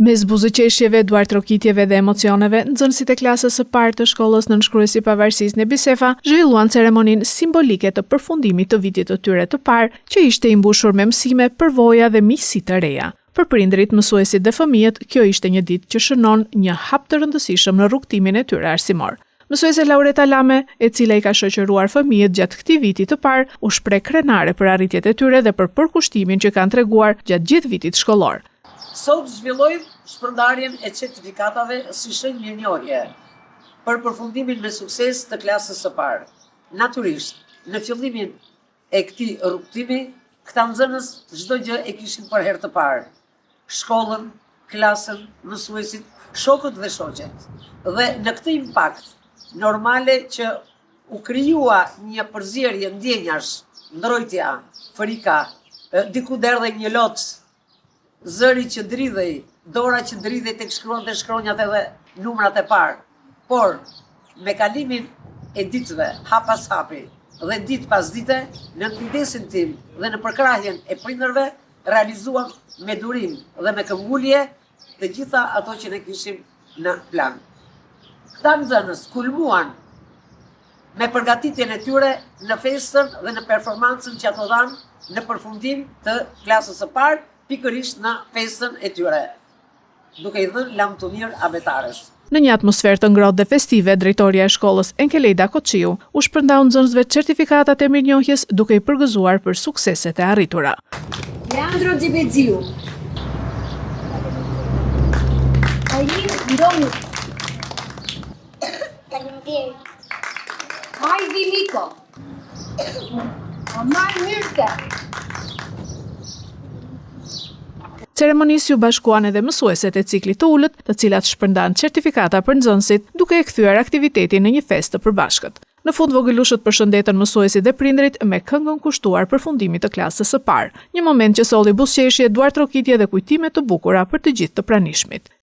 Mes buzëqeshjeve, duartrokitjeve dhe emocioneve, nxënësit e klasës së parë të shkollës Nënshkruesi Pavarësisë në Bisefa zhvilluan ceremoninë simbolike të përfundimit të vitit të tyre të parë, që ishte i mbushur me mësime, përvoja dhe miqësi të reja. Për prindrit, mësuesit dhe fëmijët, kjo ishte një ditë që shënon një hap të rëndësishëm në rrugtimin e tyre arsimor. Mësuese Laureta Lame, e cila i ka shoqëruar fëmijët gjatë këtij viti të parë, u shpreh krenare për arritjet e tyre dhe për përkushtimin që kanë treguar gjatë gjithë vitit shkollor. Sot zhvillojmë shpërndarjen e certifikatave si shenjë mirënjohje për përfundimin me sukses të klasës së parë. Natyrisht, në fillimin e këtij rrugtimi, këta nxënës çdo gjë e kishin për herë të parë. Shkollën, klasën, mësuesit, shokët dhe shoqet. Dhe në këtë impakt, normale që u krijua një përzierje ndjenjash, ndrojtja, frika, diku derdhe një lot, zëri që dridhej, dora që dridhej tek shkronjat e shkronjat edhe numrat e parë. Por me kalimin e ditëve, hap pas hapi dhe ditë pas dite, në kujdesin tim dhe në përkrahjen e prindërve, realizuam me durim dhe me këmbgulje të gjitha ato që ne kishim në plan. Këta nxënës kulmuan me përgatitjen e tyre në festën dhe në performancën që ato dhanë në përfundim të klasës së parë, pikërisht në festën e tyre, duke i dhënë lam të mirë abetares. Në një atmosferë të ngrohtë dhe festive, drejtoria e shkollës Enkelejda Koçiu u shpërndau nxënësve certifikatat e mirënjohjes duke i përgëzuar për sukseset e arritura. Leandro Gjibeziu. Alim Ndonjë. Faleminderit. Majdi Miko. Omar Mirke. Ceremonisë u bashkuan edhe mësueset e ciklit të ulët, të cilat shpërndan certifikata për nxënësit, duke e kthyer aktivitetin në një festë të përbashkët. Në fund vogëlushët përshëndetën mësuesit dhe prindrit me këngën kushtuar përfundimit të klasës së parë, një moment që solli buzëqeshje, duartrokitje dhe kujtime të bukura për të gjithë të pranishmit.